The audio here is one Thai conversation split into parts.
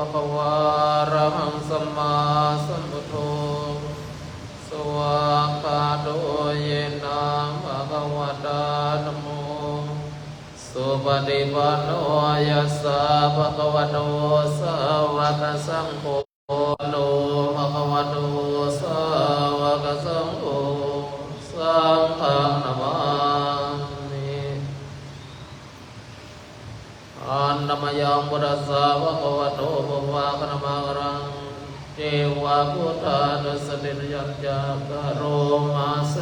ะคะวะอะระหังสัมมาสัมพุทโธสวากขาโตเยนะภะคะวะตาธัมโมสุปฏิปันโนยัสสะภะคะวะโตสาวกสังโฆโนภะคะวะโตสาวกสังโฆสังฆังนะมามิอันนมยังพุทธัสสะภะคะวะโตภะวะคะนะมะกะรังเทวะพุทธานุสติยัญจกะโรมาเส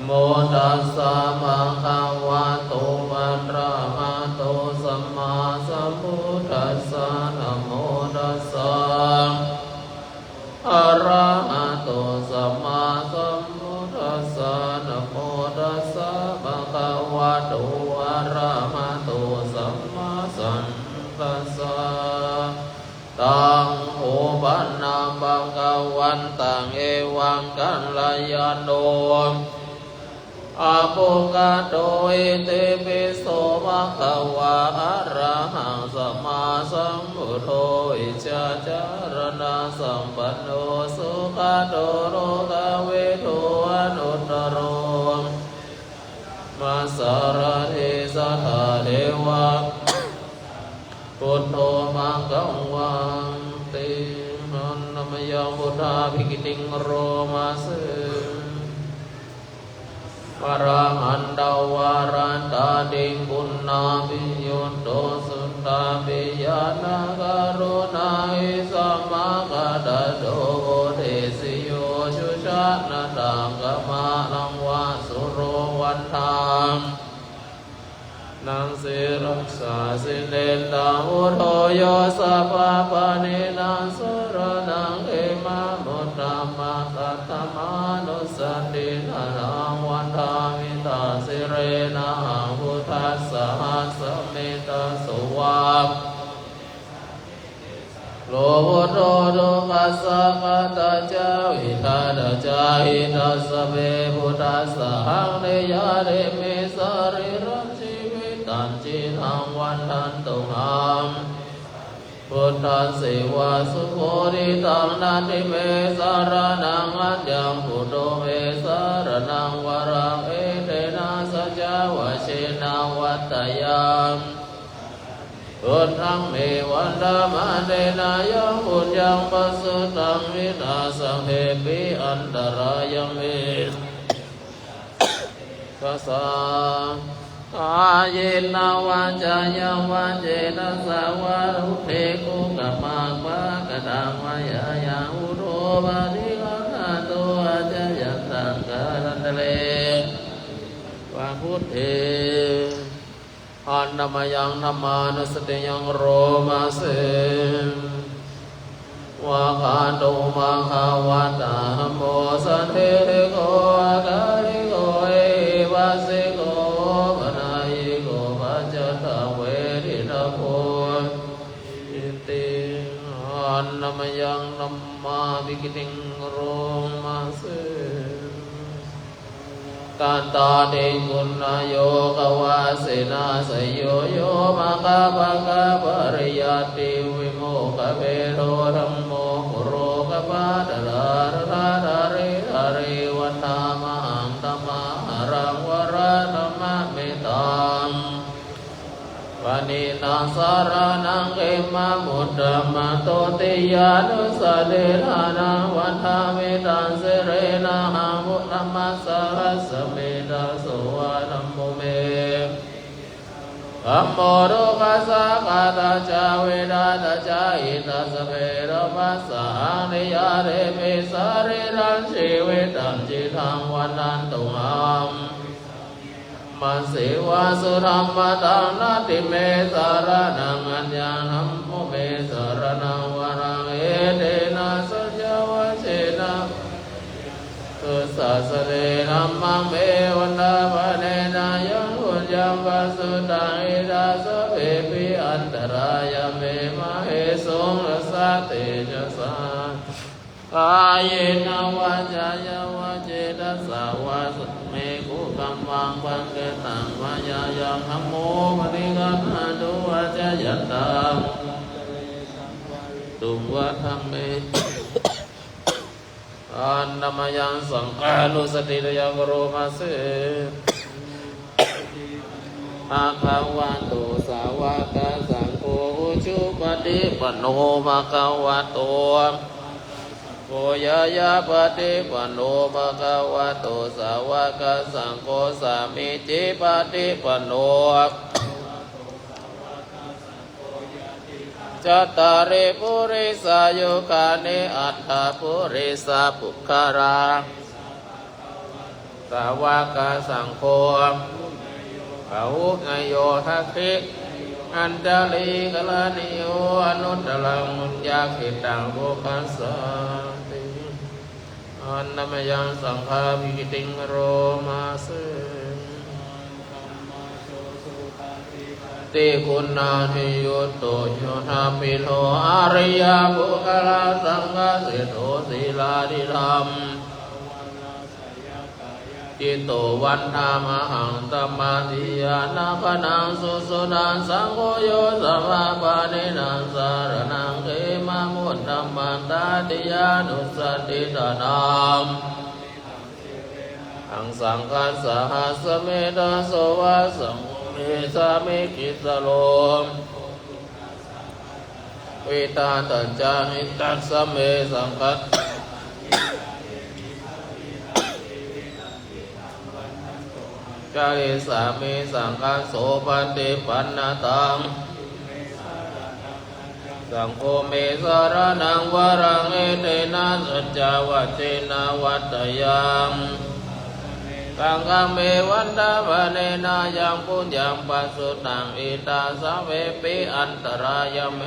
โมตัสสะภะคะวะโตอะระหะโตสัมมาสัมพุทธัสสะนะโมตัสสะอะระหะโตสัมมาสัมพุทธัสสะนะโมตัสสะภะคะวะโตอะระหะโตสัมมาสัมพุทธัสสะตังโหปันนาภะคะวันตังเอวังกัลยาโนอะโภคาโตอิติปิโสภะคะวะอะระหังสัมมาสัมพุทโธอิจฉาจารณะสัมปันโนสุขโตโรกเวโทอนุตตโรมัสสารทิสัทธาเทวะพุทโธมังกังวันตินันนมยังพุทธาภิกิติงโรมาเสวราหันดาวารันตาดิงปุณนาภิยุตโตสุตตาภิญาณการุณาอิสัมมากัตโตเทสิโยชุชานาตังกมาลังวาสุโรวันทามนังสิรักษาสิเลนตังอุโทโยสัพพะปะเนนังสุรนังเอมามุตตมะตัตตมานุสันตินานังวันทามิตาสิเรนะหังพุทธัสสะหัสสะเมตะสุวาโลภโตโลกัสสะกตาจาวิทาดาจาหิตัสสะเบพุทธัสสะหังเนยะเรเมสาริรังตันจิตังวันทันตุหังพุทธัสสิวาสุโคติตังนาติเมสารนังอัญญังพุทโธเมสารนังวรังเอเตนะสัจจวะเชนะวัตตยังพุทธังเมวันดามันเดนะยังพุทธังปัสสุตังวินาสังเฮปิอันตรายเมกัสสะอาเยนะวัจจายวัจเจนะสาวะรุเทกุกะมะปะกะตังวะยายาอุโรบาลิกะนะโตอาจายันตังกะรันตะเลวะพุทเทอันนมยังนัมมานุสติยังโรมาเสวะคาโตมะขาวะตาโมสันเทโกอะกะลิโกเอวะเสโกนมยังนัมมาภิกิติงโรมาเสตันตาเดกุณโยกวาเสนาสยโยโยมะกะปะกะปริยัติวิโมกะเวโรธัมโมกุโรกะปะตะระระระเรระเรวันตามหังตัมมะหรังวระธัมมะเมตังวานิตังสารนังเอมามุตตมะโตติยานุสเดรานังวันทามิตังเสเรนะหังมุตตมัสสะหัสสะเมตะโสวะธัมโมเมธัมโมโรกัสสะกตาจาเวดาตาจาอิตัสสะเวรมัสสะหังนิยาเรเมสาริรังชีเวตังจิตังวันนันตุหังมัสสิวาสุธรรมตังนาติเมสารนังอัญญังธัมโมเมสารนังวรังเอเตนะสัจจวะเชนะตุสัสสะเรธัมมังเมวันตาภะเนนะยังพุญญังปัสสุตังอิทัสสะเปปิอันตรายเมมะเหสงรัสสะเตจะสากายนวาจายาวาเจตัสสาวาสเมกุกัมมังปังเกตังวายายังธัมโมมะนิกัมหะตุวาจายัตตั ตุวะธัมเมอันนามยังสังฆานุสติยังโรมาเสอาคาวะโตสาวกสังโฆอุชุปฏิปันโนภะคะวะโตโกยายาปฏิปันโนภะคะวะโตสาวกสังโฆสามิจิปฏิปันโนจัตตาริปุริสายุคานิอัตถปุริสาปุคคาราสาวกสังโฆเขาไงโยทักขิอันเจลิกลานิโยอนุตตรังมุญญาขิตังโภคัสสติอันนามยังสังฆาภิกิติงโรมาเสติคุณนาทิยุตโตโยธาปิโลอาริยบุคลาสังฆสิโตศีลาธิธรรมจิตโตวันธามหังตัมมาทิยานาคนังสุสุนังสังโฆโยสัมมาปานินังสารนังเขมามุตตัมมันตาติยานุสติตานามอังสังคัสสะหัสเมตาโสวะสังเมสามิกิสโลวิตาตัจจาหิตัสสะเมสังคัสจาริสามิสังคัสโสปฏิปันนาตังสังโฆเมสารนังวรังเอเตนะสัจจวัจเจนะวัตยังกังกังเมวันดาภเนนายังปุญญังปัสสุตังอิตาสเวปิอันตรายเม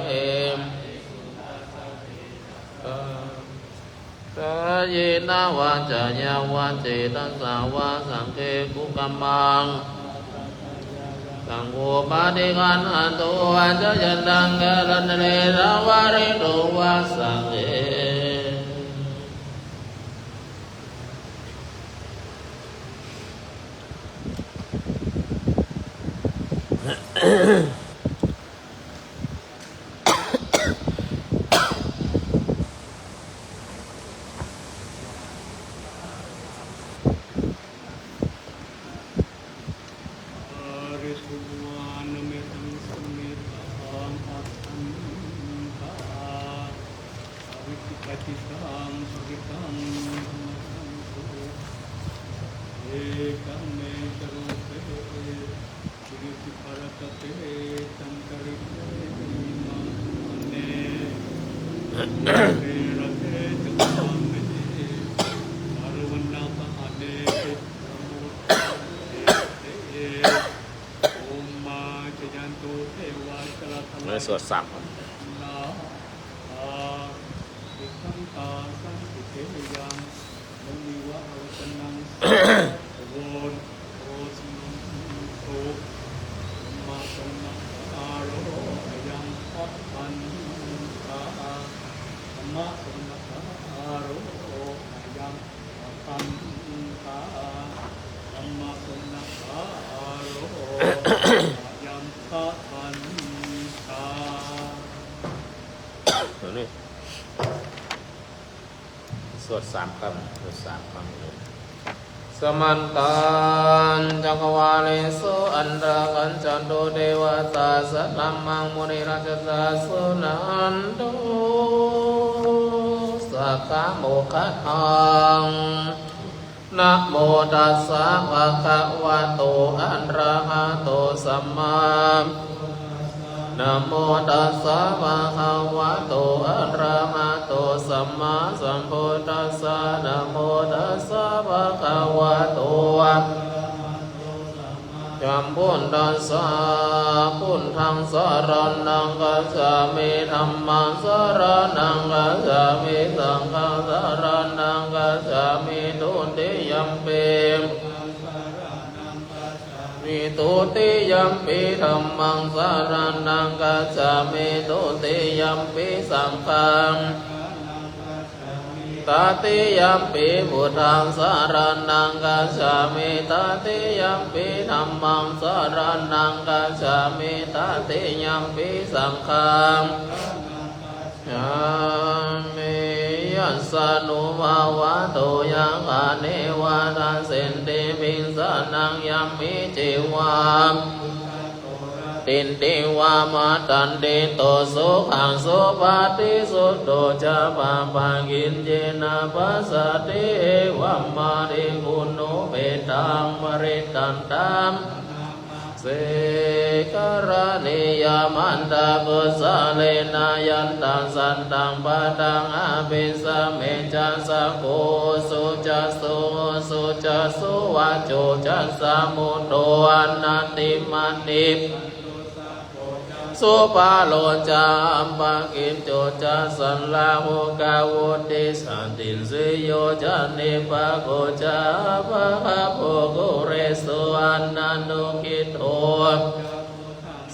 กายนาวาจายาวาเจตัสสาวาสังเกกุกัมมังสังโฆปาติกันหันโตอัจจยันตังกะรันเรสาวาริโตวาสังเกสวดสับสวด3 คำสวด3 คำเลยสมันตันจักรวาเลสุอันตรกันจันโตเทวตาสัตตัมมังมุนิราชสาสุนันโตสักขะโมคขังนะโมตัสสะภะคะวะโตอะระหะโตสัมมานะโมตัสสะภะคะวะโตอะระหะโตสัมมาสัมพุทธัสสะนะโมตัสสะภะคะวะโตจัมพุทธัสสะพุทธังสรณังกัจฉามิธัมมังสรณังกัจฉามิสังฆังสรณังกัจฉามิทุติยัมปิมิตุติยัมปิธัมมังสรณังกัจฉามิตุติยัมปิสังฆังตติยัมปิพุทธังสรณังกัจฉามิตติยัมปิธัมมังสรณังกัจฉามิตติยัมปิสังฆัง ยามิยัสสะนุภาวะโตยังอาเนวะตาเสนติปิงสนังยัมมิจิวาตินติวามาตันติโตสุขังสุปาติสุโตจะปะปังกินเจนะปัสสติเอวัมมาริกุณุเปตังมริตันตัมเสกรณียมันตากุสะเลนายันตังสันตังปะตังอภิสเมจัสสะโกสุจัสสุจัสสุวะโจจัสสะมุตโตอนัตติมัตติสุปาโลจามปะกินโจจัสสันลาหุกาวุติสันติสิโยจันนิปะโกจาปะหะโภกุเรสุอันนันตุกิโต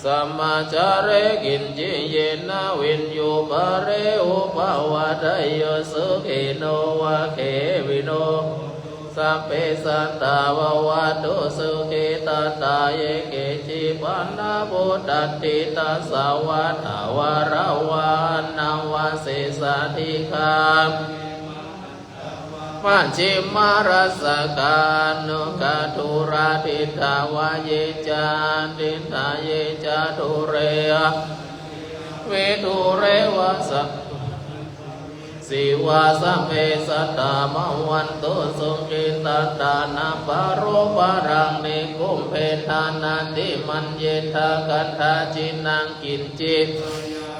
สัมมาจาเรกินจิเยนะวินยูปะเรอุปาวะไดโยสุขิโนวะเขวิโนสัพเพสัตตาวะตุสุขิตตาเยเกจิปันนาบุตติตัสสาวะทาวะระวานังวะเสสะทิคามมัชฌิมารัสสะกานุกัตุราทิตาวะเยจาติตาเยจาตุเรเวทุเรวะสัสิวาสัมเมสัตตามวันตุสุขิตตานาปารุปารังนิกุมเพทานันติมันเยทากัตถาจินังกินจิต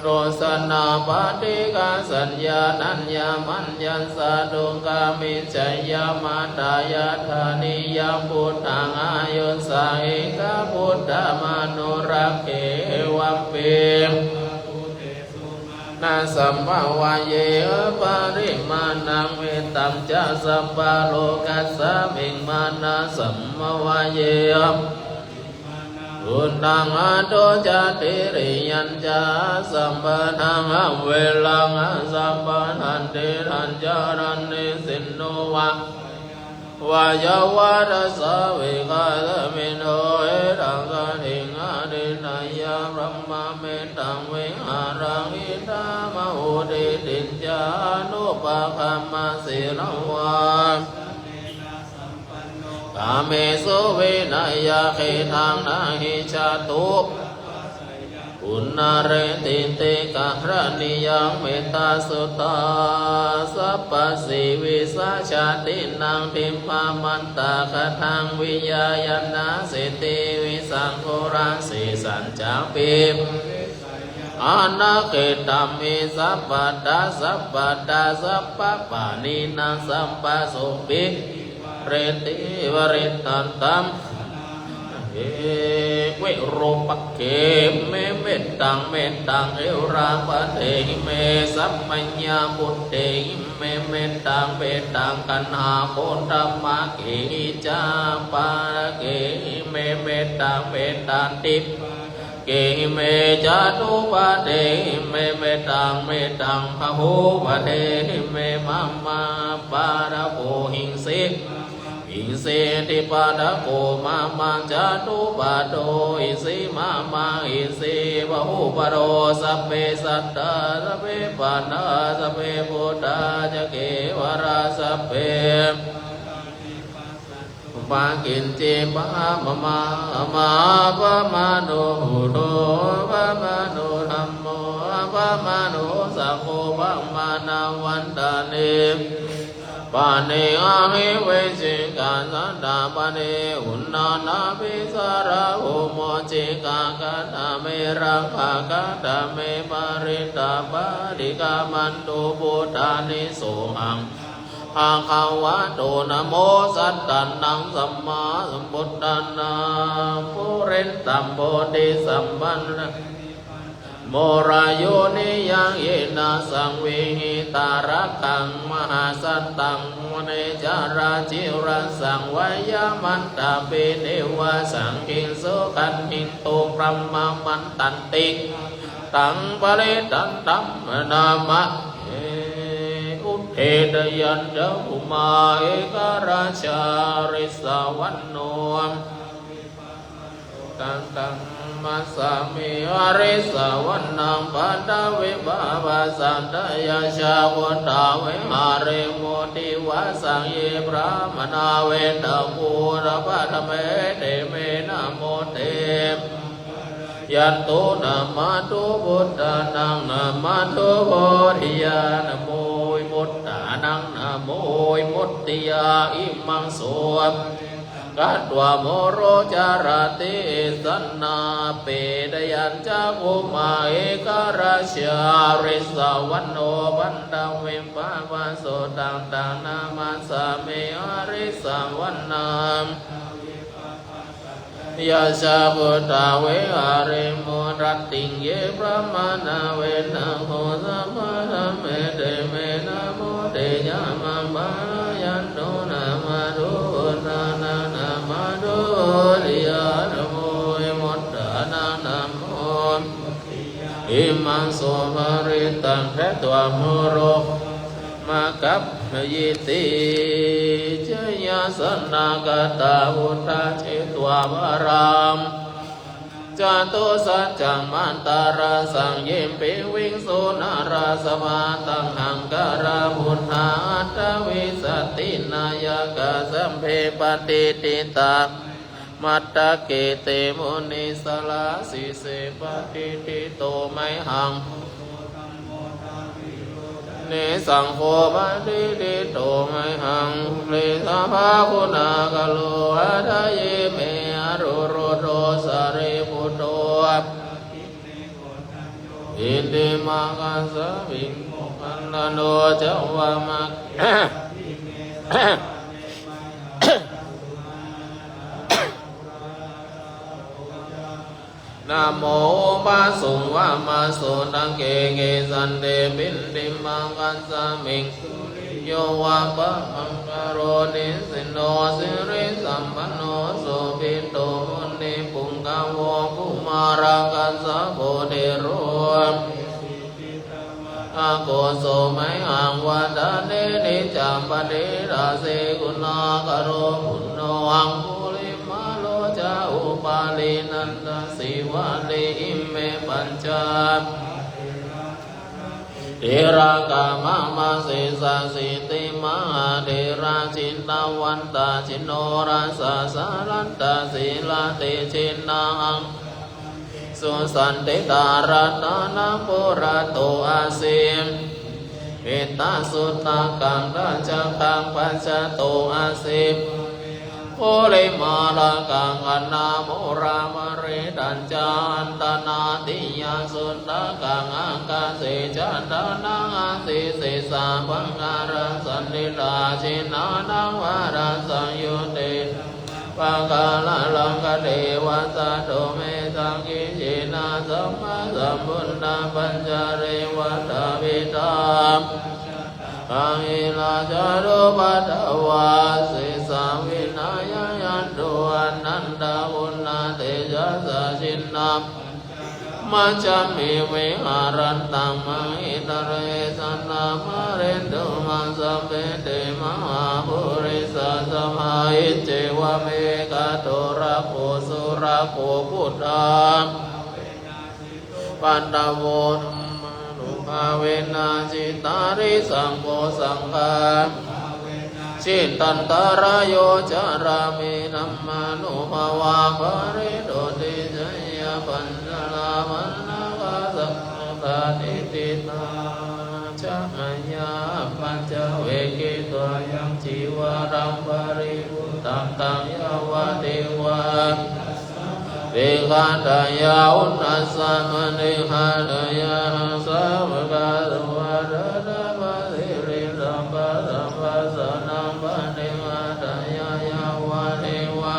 โรสนาปาติกาสัญญานัญญามัญญัสสะดุกามิจยามาตายาธานิยามพุทธังอายุสาเอกพุทธมานุรักเขวัมเปนาสัมภาวะเยปาริมาณังเวตัมจะสัมปะโลกัสสะมิงมานะสัมภาวะเยอุณังอาโตจะติริยัญจะสัมปะทังเวลังสัมปะทันติรัญจารันนิสินโนวะวายาวารัสสะเวกาลมิโนเอรังกันิงาดินายารัมมาเมตังเวหารังอิตามะโหติติจานุปะคัมมาสิรวากาเมสุเวนายาเขทังนาหิชาตุอุณาเรติเตกะหรณิยังเมตตาสุตาสัพพสิวิสัชาตินังทิมพามันตาคทังวิยายนาสิติวิสังโฆราสิสัญจปิอานาเกตัมมิสัพพตาสัพพตาสัพพปานินังสัมปะสุปิเรติวริตันตัมเอเวโรปะเกเมเมตังเมตังเอราปะเตเมสัมปัญญาบุตเตเมเมตังเมตังกันหาโคตมะเกจาปาเกเมเมตังเมตังติเกเมจาตุปะเตเมเมตังพะโหปะเตเมมัมมาปาระโกหิงสิอิเสติปะดะโกมามังจาตุปะโตอิสิมามังอิสิปะหุปะโรสัพเพสัตตาสัพเพปันนาสัพเพพุทธาจะเกวราสัพเพปะกินจิปะมะมามาปะมาโนหุโตปะมาโนธัมโมปะมาโนสังโฆปะมานาวันตานิปานิอาหิเวชิกาสันตาปานิอุณนานาภิสาระโหโมจิกาคัตเมรังภาคัตเมปาริตาปาริกามันตุพุทธานิโสหังภาคาวะโตนะโมสัตตันนังสัมมาสัมพุทธันนังปุเรนตัมโพธิสัมปันนะโมรายุนิยังเยนะสังวิหิตารักขังมหาสัตตังมเนจาราจิรัสสังวายามันตาเปเนวะสังกินโสกันหินโตพรหมมันตันติตังปะเรตันตัมนามะอุเทดยันเดหุมาเอกราชาริสาวันโนตังตัง มัสสามิอริสวันนังปัตตวิภาวสันตยาชาวุตาเวหาเรโมติวาสังเยพระมนาเวตาภูระปะทะเมเตเมนะโมเตยันตุนามาตุพุทธานังนามาตุโพธิยานะโมวิมุตตานังนะโมวิมุตติยาอิมังโสกัตวะโมโรจารติสันนาเปดยัญจะกุมาเอกราชาริสวันโนบันดาเวปาวาโสตังตังนามาสาเมอริสวันนามยาชาบุตาเวหาเรโมรัตติงเยพระมานาเวนะโหสัมมาธัมเมเตเมนะโมเตยะมังบายันโนนามาโดนานานามาโดริยานะโมอิมุตตานานะโมอิมังโสภริตังแค่ตัวโมโรมากับยิติเจยสนากตาวุฒาเชตวาวรามจตุสัจจังมันตาราสังยิมปิวิงสุนาราสมาตังหังการาบุญหาตวิสตินายกาสัมเพปฏิติตามัตตะเกเตมุนิสลาสิเสปฏิติโตไมหังเนสังโฆปฏิติโตไมหังเลสาภาคุณากโลอัฏเยเมอรุโรโตสาริปุตโตอินติมาคัสสะวิงคันโนเจวามัคนะโมปะสุวะมาโสตังเกเกสันเตปินติมังคัสสะมิงโยวะปะมังคารนิสิโนสิริสัมปันโนโสภิโตมุนิปุงกะโวกุมารังคัสสะโพธิโรอาโกโสไมหังวัฏเนนิจัมปฏิราเสกุณากโรปุณโนอังคุลิมาโลจาอุปาลินันตสิวะเลอิเมปัญจเทระกามะมาสิสาสิติมหาเทระจินตาวันตาจินโนราสาสารันตาศีลาเตชินนังสุสันติตารัตนาปุระโตอาสิมเอตาสุตตะกังราชกังปัจจโตอาสิมโอเลมาลากังอนาโมรามเรดัญจานตนาติยาสุตตะกังอังกาเสจันตนาอาสิเสสาปังการสันนิราชินานังวาราสังยุเตปังกาลลังกเทวะสะโตเมสังกิจินาสัมมาสัมพุทธาปัญจเรวัตวิตามอังอิลาจารุปัตตวาสิสาวินายยันตุอนันตาอุณาเตจัสสะชินนามัจจามิเวหารันตังมหิตเรสันนามาเรนตุมังสัพเพเตมหาภูริสัสมาหิเจวะเมกะโตระโคสุระโคพุทธาปันตโวธัมมานุภาเวนะจิตาริสังโฆสังฆาชินตันตรายโยจารามินัมมานุภาวะภริโตติจยปัญจลามัณนะกะสังฆาติติตาจะมยาปัญจเวกิตวยังจีวารังปริวุตังตังยาวะเทวะเวขันตายาอุณัสสะมณิหัตยาสาวกาสวะดาดาภะสิริสัมปะสัมปะสนังปะนิหัตยายาวะเทวะ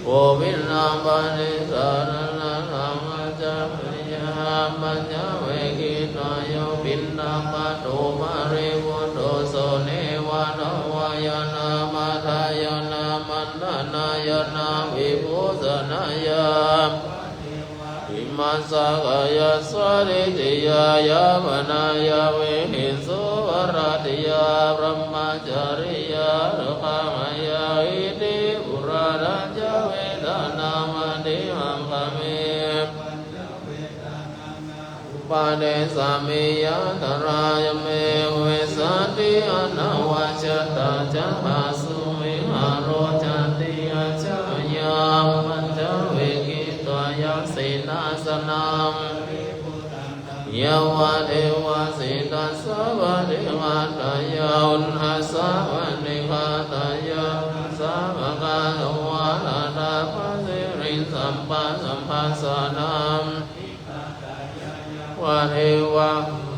โอวินังปะนิสารนังธัมมัจจปิยามัจจเวกิตายโปินนาปะโตมะเรวุโตโสเนวะนวายนามาทายนามันนายนาวิภูสนายาอิมัสสะกายสวริติยายามนายาเวหิสุวรติยาพรหมจริยารุขามายาอิติปุรารัญจเวทนามติมังคเม ปาเดสามิยะตรายเมเวสันติอนาวาจตาจัมมาสุมิหาโรจันติอาจายามปัญจเวกิตวยาสินาสนังยาวะเทวะสิตัสสะวะเทวะตายาอุณหสะวะนิฆาตายาสาวกาโตวะนาตาภะสิริสัมปัสสัมภัสสะนังวะเทวะ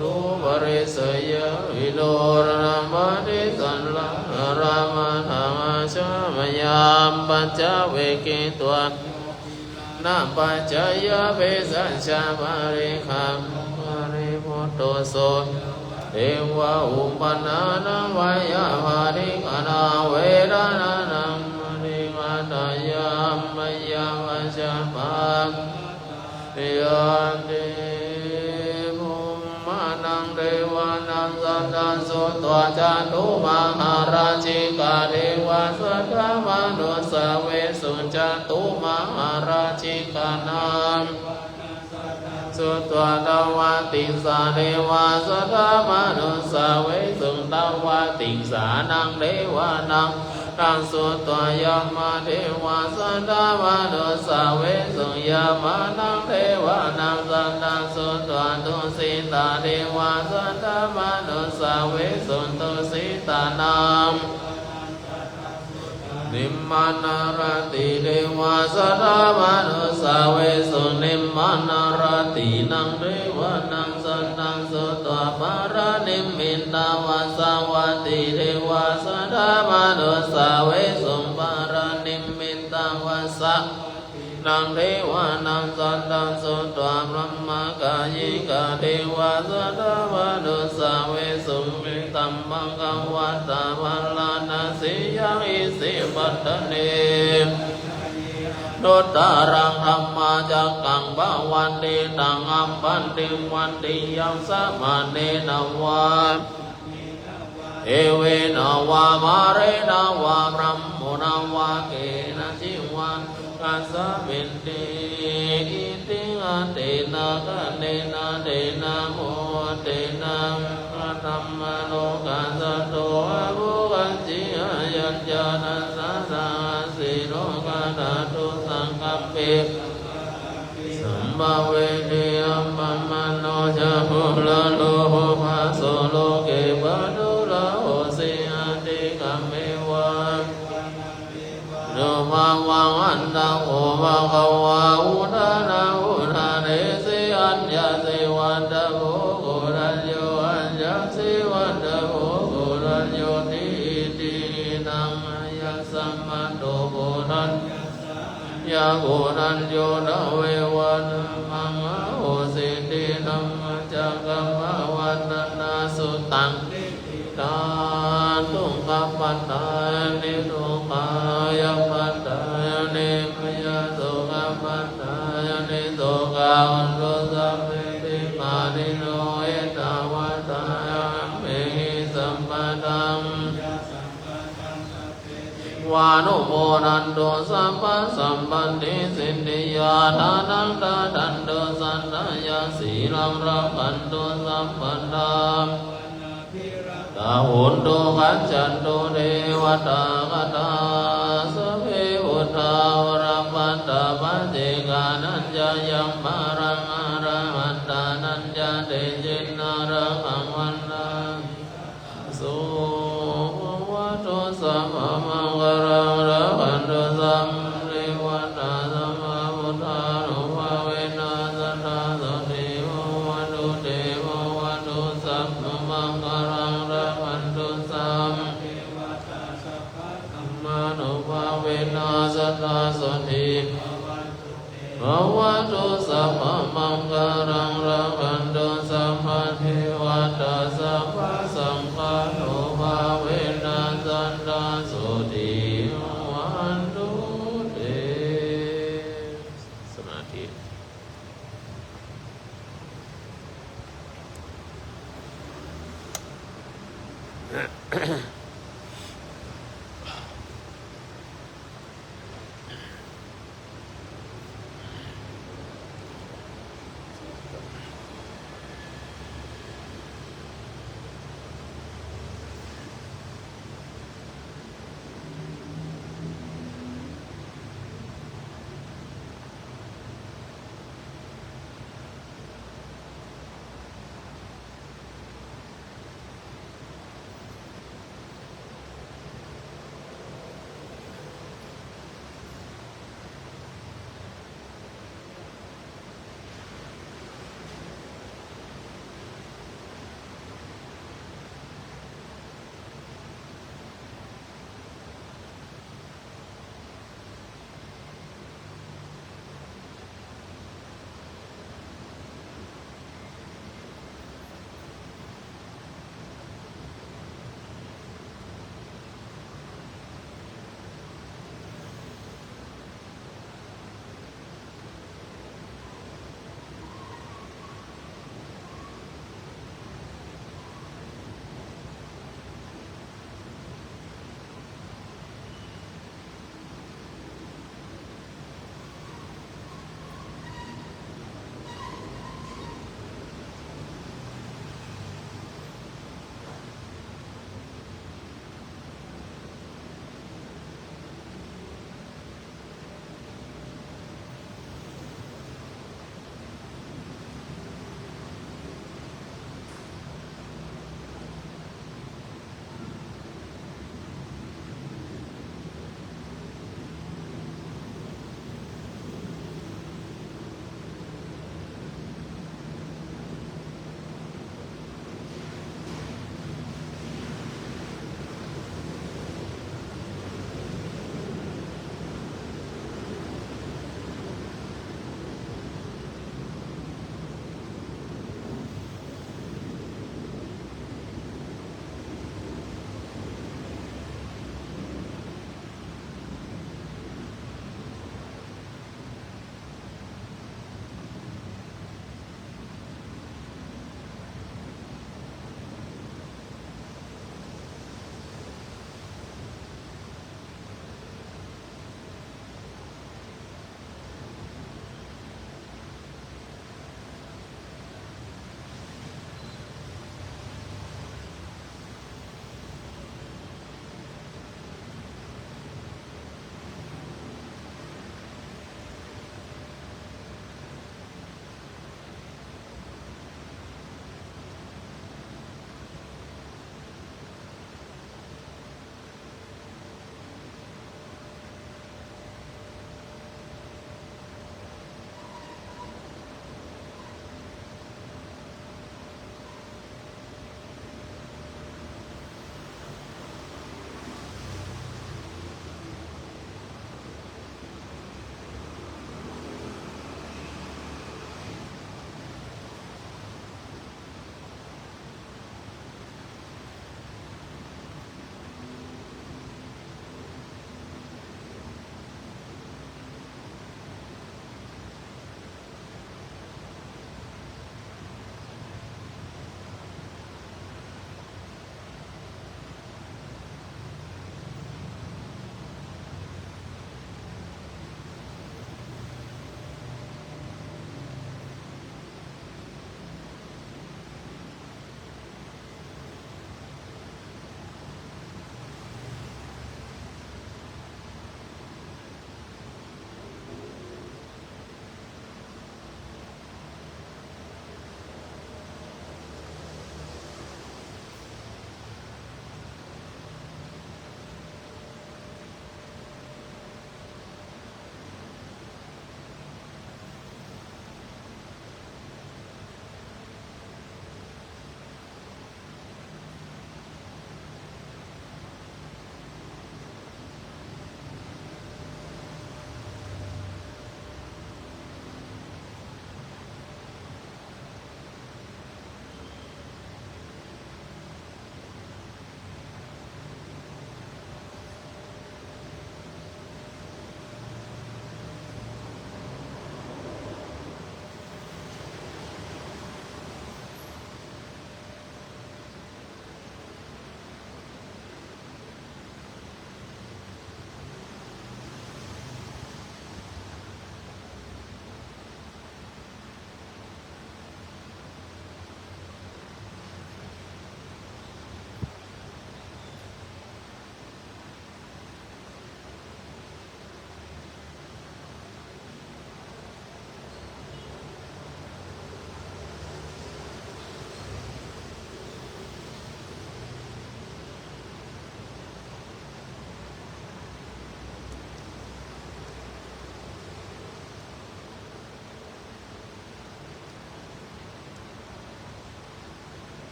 ตุบริสยะวิโดรณมะติสันลังรามะธรรมะชามยามปัญจเวกิตวนาปัจจยะเวสัญชาภริคัมภริพุทโธโสเทวะอุปนานังวายาภริกนาเวรนานังมณิมาตายามมยามชาภายันติภูมานังเทวานังสัตตาสุตวะจันตุมหาราชิกาเทวาสัทธามนุสาเวสุจันตุมหาราชิกานังสุตวะตวะติสาเทวาสัทธามนุสาเวสุตวะติสานังเทวานังตังสุตวะยามาเทวาสัทธามนุสาเวสุยามานังเทวานังสัตตาสุตวะตุสิตาเทวาสัทธามนุสาเวสุตุสิตานังนิมมานารติเทวาสัทธามนุสาเวสุนิมมานารตินังเทวานังสัตตังสุตวะปารานิมมินตาวาสาวะติเทวาสัทธามนุสาเวสุปารานิมมินตาวาสานังเทวานังสัตตังสุตวะพรหมกายิกาเทวาสัทธามนุสาเวสุมิตัมมังกวัตตาภลานาสิยังอิสิปัตตเนโนตารังธรรมาจักกังภวันติตังอัมปันติวันติยังสมาเนนวาเอเวนาวามาเรนาวาพรหมนาวาเกนะจิวันกัสสะมินติอิติอาเตนะคะเนนะเตนะโมเตนะอะธัมมโลกัสสะโตอะภุกัจจิอายัญญาณัสสะสะสิโลกะธาตุสังกัปเปสัมภเวทิอัมมะมโนจะภูลโลภะโสโลเกปะทุลาโหสิอันติกัมเมวะโนมาวังอันตังโอภะคะวะอุทานะอุทาเนสิอัญญาสิวันตะโภโกรัญโยอัญญาสิวันตะโภโกรัญโยติตินังยัสสัมมันโตโกรัญยาโกรัญโยนะเววันมังโอสิตินัมจักกัมภวันนาสุตังตาตุงกัปปัตตานิโรกายปัตตานิมยาโสกัปปัตตานิโสกาอุนโรสัมเมติมานิโนเอตาวะตาเมหิสัมปะตังวานุโมนันโตสัมปัสสัมปันติสิทธิยาทานังตาทันโตสันตายาสีลังรักขันโตสัมปันธาตาหุนโตขันจันโตเทวตากตาสเพอุทาวรัมปัตตาปัจเจกานัญญายังมารังอารามันตานัญญาเตจินนารังอังวันนาสุวัตโตสัมมามังคารังรักขันโตสัมเทวตาสัมมาพุทธานุภาเวนะสัทธาสติโมวัตถุเตโมวัตถุสัมมามังคารังรักขันโตสัมมานุภาเวนะสัทธาสติภวัตตุสัพพมังคารังรักขันโตสัมมาเทวตาสัพพสังฆานุภาเวนะสัทธาสติวันตุเตสมาธิ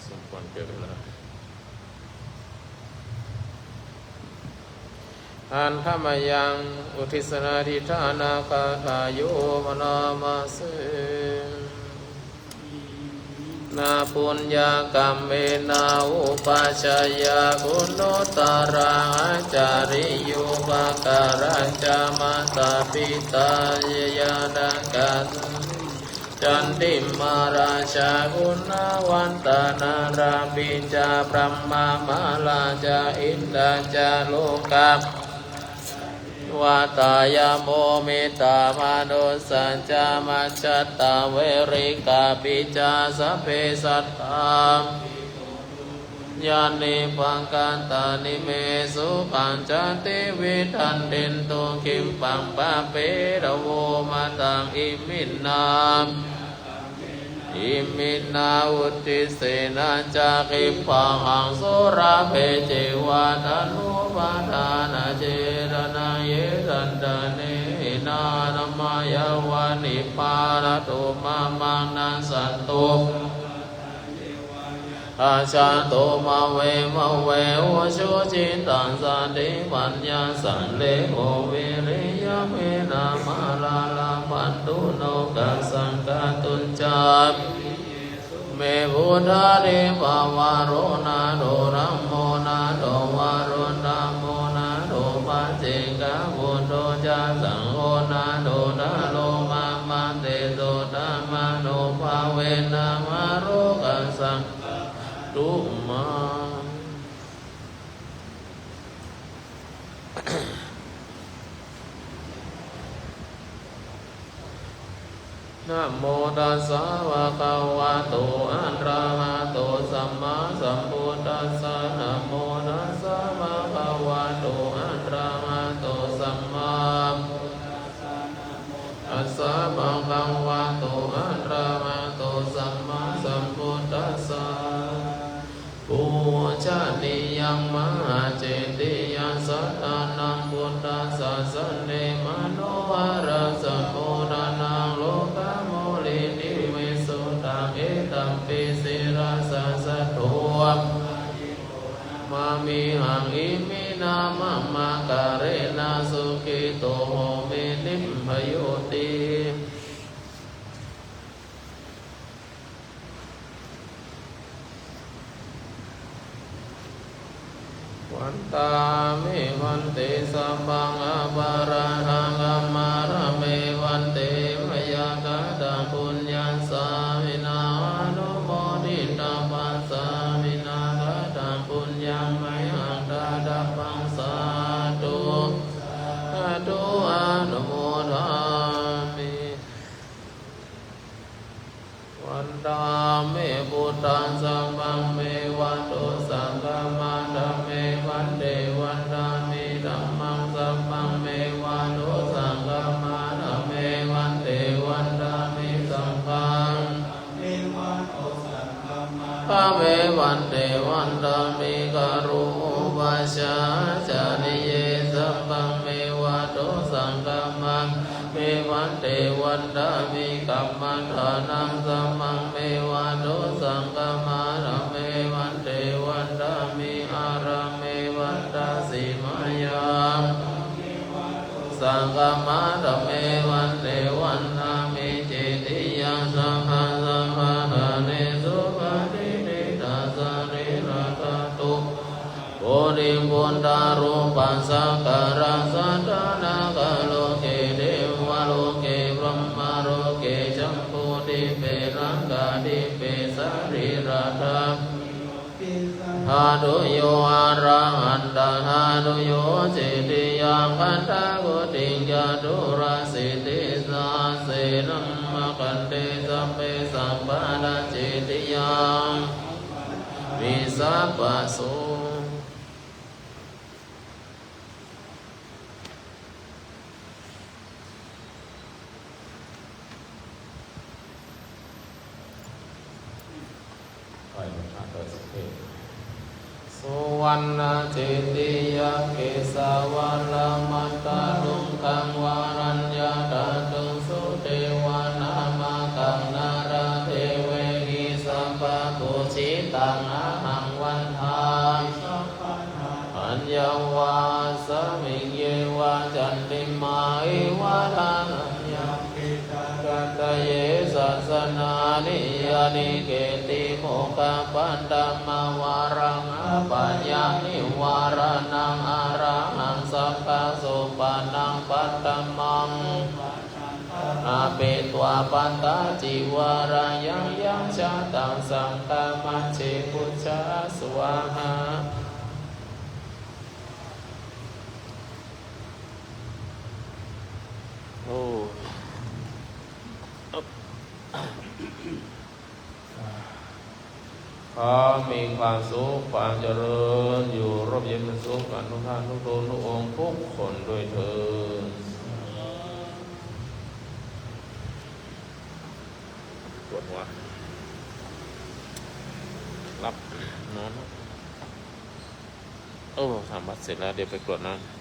สมควรเกิดเวลาอันธรรมยังอุทิศนาทิฏฐานาคาทายุมนามาเสนาปุญญากรรมเมนาอุปัชฌาคุณโนตระอาจาริยุปการัญจามาตาปิตายยานากัสจันติมาราชาคุณาวันตานาราปิจาพรหมามาลาจาอินทาจาโลกาวาตายโมมิตามนุสัจจามัจจตาเวริกาปิจาสัพเพสัตตามยานิปังกันตานิเมสุปัญจติวิทันเดนตุคิมปังปะเประโวมาตังอิมินนามอิมินาอุติเสนาจาคิปังหังสุราเพเจวานานุปาทานาเจรนาเยรันดาเนนานามายาวานิปารตุมามังนัสสันตุอาชาโตมาเววชุจิตังสันติปัญญาสันเลโอเวริยเมนามาลาลาปันตุโนกัสสังกตุนจาเมบุทาเรปาวาโรนาโดรัมโมนาโดวารุณาโมนาโดปัจเจกะบุโตจาสังโฆนาโดนาโลมามาเตโตธรรมโนภาเวนะมาโรกัสสังตุมานะโมตัสสะภะคะวะโตอะระหะโตสัมมาสัมพุทธัสสะนะโมตัสสะภะคะวะโตอะระหะโตสัมมาตัสสะภะคะวะโตอะระหะโตสัมมาสัมพุทธัสสะปูชนียังมหาเจติยสัตตานังพุทธัสสะสะเนมโนวาระสัมโมทานังโลกโมลินิเวสุตังเอตัมปิสิราสัสสะโทมามิหังอิมินามะมะการะนาสุขิโตโหมินิมพโยติวันตามิวันเตสัมปังอาภาราหังอัมมาระเมวันเตมยากาตังปุญญาสามินาอนุโมทิตาปัสสามินากาตังปุญญาไมหังตาดาปังสาธุสาธุอนุโมทามิวันตามิพุทธังสัมปังเมวันโตสังฆมาธัมเมวันเตวันตามิธัมมังสัมปังเมวันโตสังฆมาธัมเมวันเตวันตามิสัมปังเมวันโตสังฆมาธัมเมวันเตวันตามิกรุปัสสะจานิเยสัมปังเมวันโตสังฆมาเมวันเตวันตามิกัมมันธานังสัมมังเมวันโตสังฆมาธัมเมวันเตวันตามิอาราเมวันตาสิมายังสังฆมาธัมเมวันเตวันตามิเจติยังสังฆะสังฆะเนสุปฏินิทัสสะเรระตะตุโพธิปุณตารูปัสสะการัสสะทานากะโลเกเดวะโลเกพรหมโลเกจัมพูติเปรังกาติเปสาริระตะหาดุโยอะระหันตหาดุโยจิติยังคันตะโกติยะดุราสิติสาเสนัมมะกันเตสัพเพสัมปะดาจิติยังวิสัพพะโสสุวรรณเจติยะเกสาวาลามัตตาลุงคังวารัญญาตาตุสุเทวานามากังนาราเทเวหิสัพพะ ตังอาหังวันทาอัญญวาสมิงเยวาจันติมาเอวาทานัญญากัตเยสัสนานิยานิเกติโมกะปันตัมมาวารังอปัญญานิวารนังอารังสัพพะโสปานังปัตตมังอาเปตวาปันตาจิวารายังยังชาตังสังฆมัจเจปุชฌาสวาหาโอ้ขอมีความสุขความเจริญอยู่ร่มเย็นเป็นสุขกันทุกท่านทุกคนทุกองค์ทุกคนด้วยเถิดปวดหัวรับนอนทำบัตรเสร็จแล้วเดี๋ยวไปกรวดน้ำ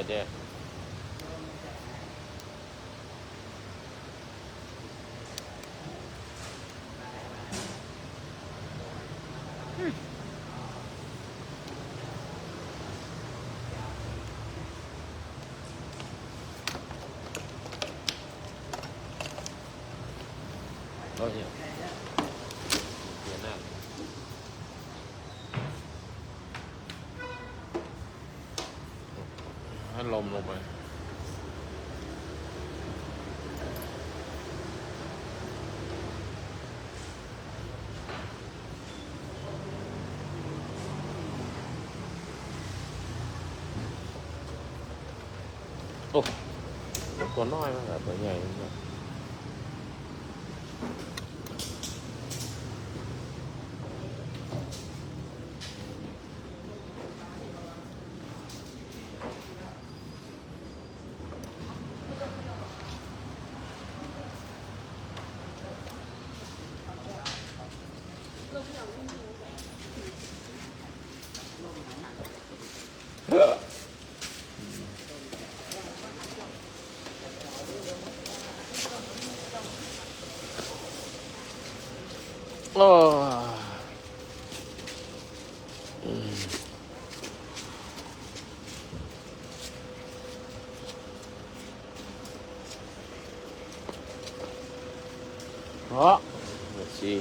เดี๋ยวให้ลมลงไปตัวน้อยมากแบบตัวใหญ่มากสิ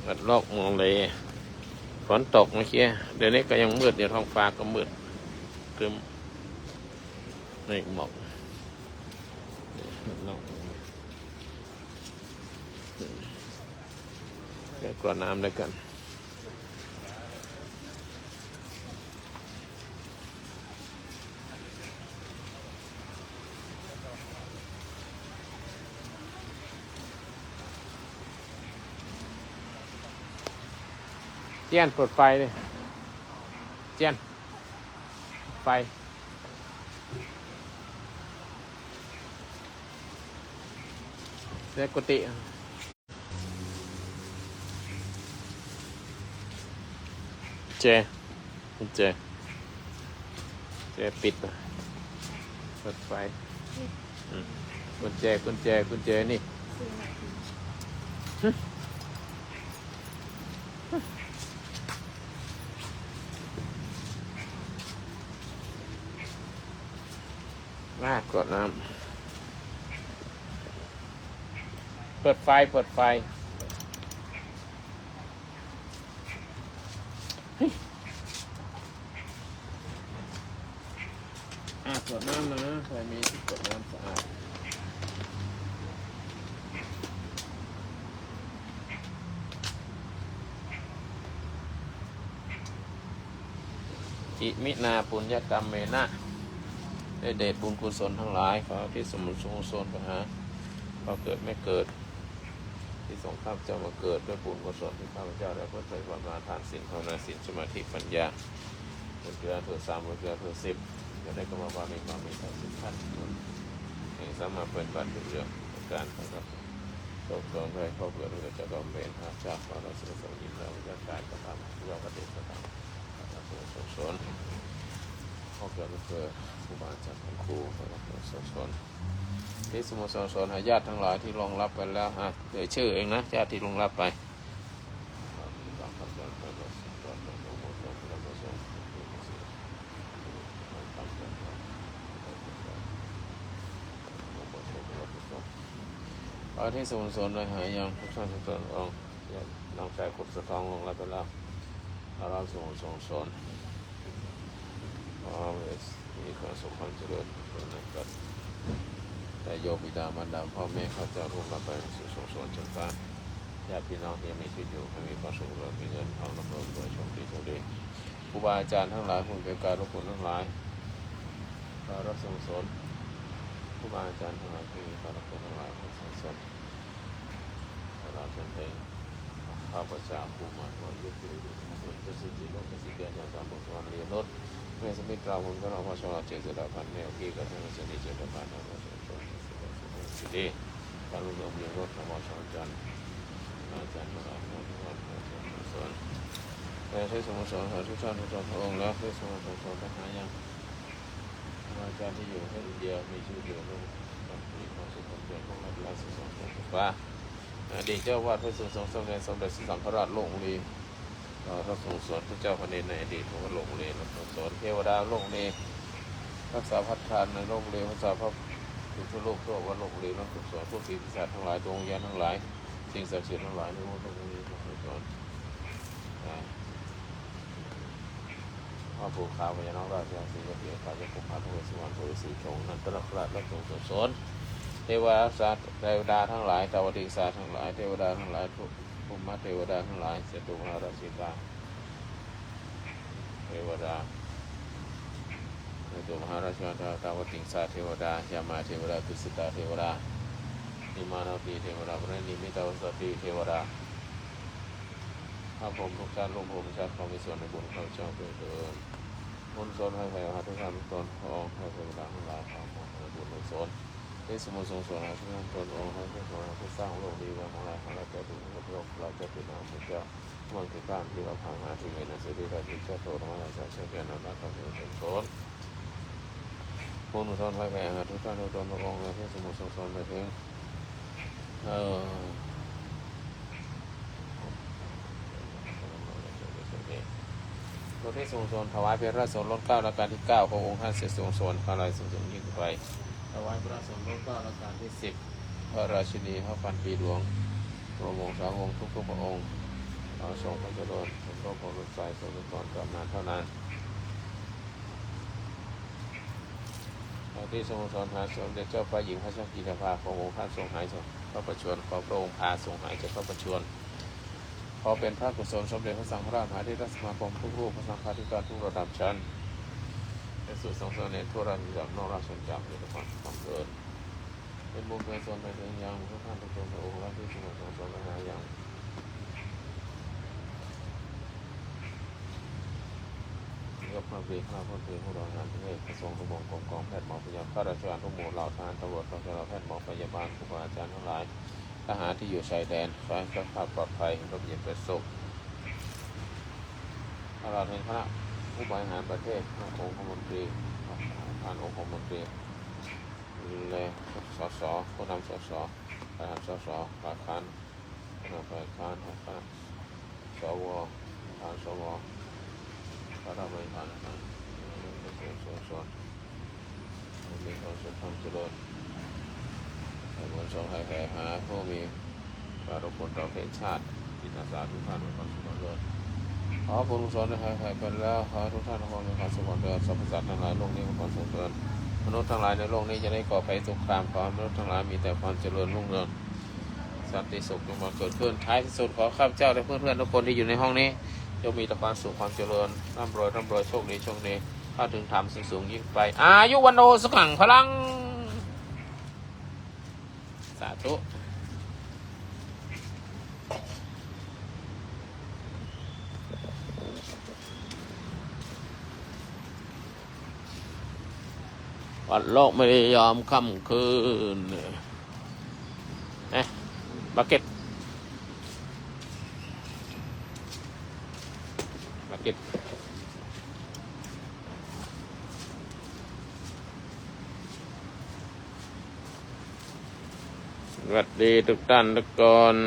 บัดลอกมองเลยฝนตกเมื่อกี้เดี๋ยวนี้ก็ยังมืดเดี๋ยวท้องฟ้าก็มืดครึ้มนี่หมอกเดี๋ยวกรวดน้ำด้วยกัน เจียนเปิดไฟเลยเจียนไฟเด็กกุฏิเจปิดเปิดไฟกุญแจนี่มากกดน้ำเปิดไฟกดน้ำนะใครมีที่กดน้ำสะอาดอิมินาปุญญกรรมเมนะได้เดชบุญกุศลทั้งหลายขอที่สมุทรสงสารปัญหาขอเกิดไม่เกิดที่ส่งข้าพเจ้ามาเกิดด้วยบุญกุศลที่ข้าพเจ้าได้เพื่อใส่บารมีทานศีลภาวนาศีลสมาธิปัญญาเพื่อเพื่อ3เพื่อ10จะได้กรรมบารมีความมีทั้ง10ขั้นสามารถเป็นบัตรเรื่องการนะครับตกลงได้เข้าเกิดด้วยจะต้องเป็นพระเจ้าขอเราเสด็จสวรรค์เราจะการกระทำเพื่อปฏิบัติธรรมส่งสอนเข้าเกิดด้วยครูบาอาจารย์ของครูของส่งสอนที่สมุทรสอนหาญาติทั้งหลายที่ลงรับไปแล้วเอ่ยชื่อเองนะญาติที่ลงรับไปที่สมุทรสอนเลยหายยังทุกท่านทุกคนองน้องชายขุดสะท้องลงรับไปแล้วเราส่งสอนมีความสุขความเจริญนะครับแต่โยบิดามารดาพ่อแม่เขาจะร่วมรับไปสู่สงสารจนฟ้าญาติพี่น้องที่มีชีวิตอยู่ให้มีความสุขและมีเงินทองร่ำรวยโดยโชคดีครูบาอาจารย์ทั้งหลายผู้เป็นการรบกวนทั้งหลายเรารับส่งสอนครูบาอาจารย์ทั้งหลายที่มีการรบกวนทั้งหลายผู้ส่งสอนเราจนถึงข้าพเจ้าผู้มาวันยุติสุดจะสิ้นโลกจะสิ้นเดือนจะตามบทวันเรียนรถเมื่อสมิตรเราคนก็เราพอชอบเจริญพันธุ์แนวที่ก็ทำให้เจริญพันธุ์เราก็ส่งสอนสิดีการรวมเรียนรถของพอชอบอาจารย์ของเราสอนแต่ใช้สมุทรสอนทุกท่านทุกพระองค์แล้วใช้สมุทรสอนทหารยังอาจารย์ที่อยู่ที่อินเดียมีชื่อเดียวกันมีความสุขความเจริญของเราและสุขสมบูรณ์ฟ้าอดีตเจ้าวาดพระสุทรงสมเด็จสังฆราชโลกลีเราส่งสอนพระเจ้าแผ่นดินในอดีตของโลกลีเราส่งสอนเทวดาโลกลีรักษาพัฒทานในโลกลีรักษาพระทุกโลกทั่ววันโลกลีเราส่งสอนพวกปีศาจทั้งหลายดวงวิญญาณทั้งหลายสิ่งศักดิ์สิทธิ์ทั้งหลายในโลกนี้เราส่งสอนพระภูเขาพญานาคราชสีกระเพียรพระเจ้าปุพาทุกสวรรค์ทุกสีชงนันตระราชและส่งสอนเทวดาทั้งหลายดาวดึงสาทั้งหลายเทวดาทั้งหลายทุกภูมิเทวดาทั้งหลายเสตุมหาราชิกาเทวดาเสตุมหาราชิกาดาวดึงสาเทวดายามาเทวดาตุสิตาเทวดานิมานาปีเทวดาพระนิมิตาวสติเทวดาพระพรหมทุกชาติโลกภูมิชาติความมีส่วนในบุญข้าพเจ้าเกิดบุญสนให้แผ่หาทุกท่านทุกตนพระองค์ให้เทวดาทั้งหลายความบุญบุญสนที่สมุทรสงสารทุกท่านตนองค์ให้ทุกคนผู้สร้างโลกนี้ว่าของเราจะดูโลกเราจะเป็นน้ำมันจะมันคือการที่เราผ่านมาที่เงินในสิ่งที่เราที่จะโตธรรมะจะเชื่อเกี่ยวกับนักการเมืองเป็นต้นบุญสนให้แผ่หาทุกท่านทุกตนพระองค์ที่สมุทรสงสารไปถึงตัวที่ทรงสนถวายเป็นพระสงฆ์ล้นเกล้ารัชกาลที่9ขององค์ท่านเสด็จทรงสนพระราชสมยิ่งไปถวายพระสงฆ์ล้นเกล้ารัชกาลที่10พระราชินีพระพันปีหลวงพระวงศ์สาวงศ์ทุกพระองค์เอาทรงพระเจริญทรงพระโปรดใสทรงก่อนกำนานเท่านั้นที่ทรงสนหาสมเด็จเจ้าฟ้าหญิงพระเจ้ากิติภาขององค์ท่านทรงหายจากพระประชวรขอพระองค์พาทรงหายจากพระประชวรขอเป็นพระกุศลสมเด็จพระสังฆราชมหาเถรสมาคมทุกรูปพระสังฆาธิการทุกระดับชั้นในสุดทรงเสด็จทั่วราชจักรนอกราชจักรในทุกความความเกิดเป็นบุญเป็นส่วนไปถึงยังทุกท่านทุกคนพระองค์และที่สมุทรสงครามและหายัง ยกพระบริข้าพลตรีผู้รองงานประเทศกระทรวงทบวงกองแพทย์หมอพยาบาลข้าราชการทุกหมู่เหล่าทหารตำรวจรปภแพทย์หมอพยาบาลครูบาอาจารย์ทั้งหลายทหารที่อยู่ชายแดนขอให้สุขภาพปลอดภัยร่มเย็นเป็นสุขตลอดถึงคณะผู้บริหารประเทศองคมนตรีท่านองคมนตรีและสสผู้นำสสประธานสสฝ่ายค้านผู้นำฝ่ายค้านคณะสวประธานสวคณะบริหารสสมีความสุขความเจริญให้มวลชนให้แผ่หาผู้มีการรบกวนต่อประเทศชาติจิตอาสาทุกท่านมีความสุขความเจริญขอบุญกุศลให้ใครเป็นแล้วขอทุกท่านทุกคนมีความสุขความเจริญสรรพสัตว์ทั้งหลายโลกนี้มีความสุขเจริญมนุษย์ทั้งหลายในโลกนี้จะได้ก่อภัยสงครามขอมนุษย์ทั้งหลายมีแต่ความเจริญรุ่งเรืองสันติสุขจงมาเกิดขึ้นท้ายที่สุดขอข้าพเจ้าและเพื่อนๆทุกคนที่อยู่ในห้องนี้จงมีแต่ความสุขความเจริญร่ำรวยโชคดีเข้าถึงธรรมสูงยิ่งไปอายุวันโนสุขังพลังสาธุวันโลกไม่ได้ยอมค่ำคืนบักเก็ตสวัสดีทุกท่านทุกคน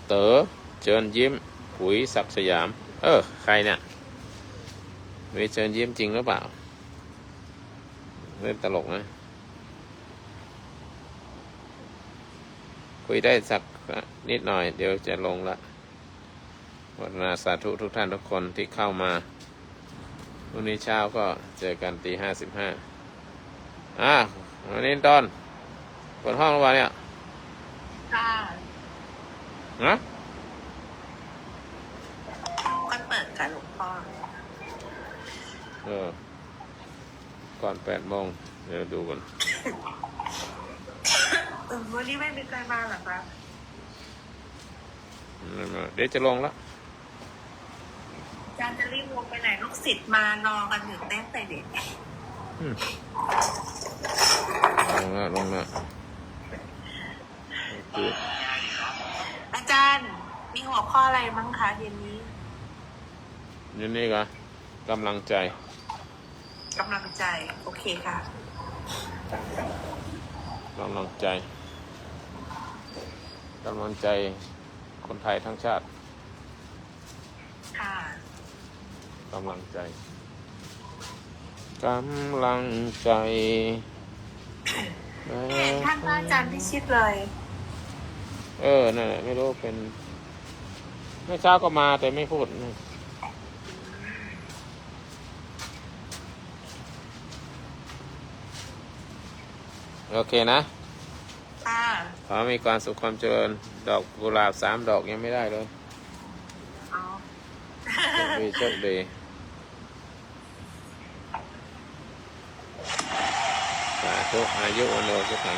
เต๋อเชิญยิ้มปุ๋ยศักดิ์สยามใครเนี่ยมีเชิญยิ้มจริงหรือเปล่าเล่นตลกนะคุยได้สักนิดหน่อยเดี๋ยวจะลงละวัฒนาสาธุทุกท่านทุกคนที่เข้ามาวันนี้เช้าก็เจอกันตี55วันนี้ตอนเปิดห้องหรือเปล่าเนี่ยค่ะฮะก็เปิดกับหลวงพ่อก่อน8 โมงเดี๋ยวดูก่อนวันนี้ไม่มีใครมาหรอคะเดี๋ยวจะลงแล้วอาจารย์จะรีบลงไปไหนลูกศิษย์มารอกันอยู่ตั้งแต่เด็กลงแล้วอาจารย์มีหัวข้ออะไรมั้งคะเย็นนี้ก็กำลังใจโอเคค่ะกำลังใจคนไทยทั้งชาติค่ะกำลังใจท่านอาจารย์พิชิตเลยนั่นแหละไม่รู้เป็นเมื่อเช้าก็มาแต่ไม่พูดโอเคนะขอมีความสุขความเจริญดอกกุหลาบ3 ดอกยังไม่ได้เลยโชคดีสาธุอายุวันโนสุขัง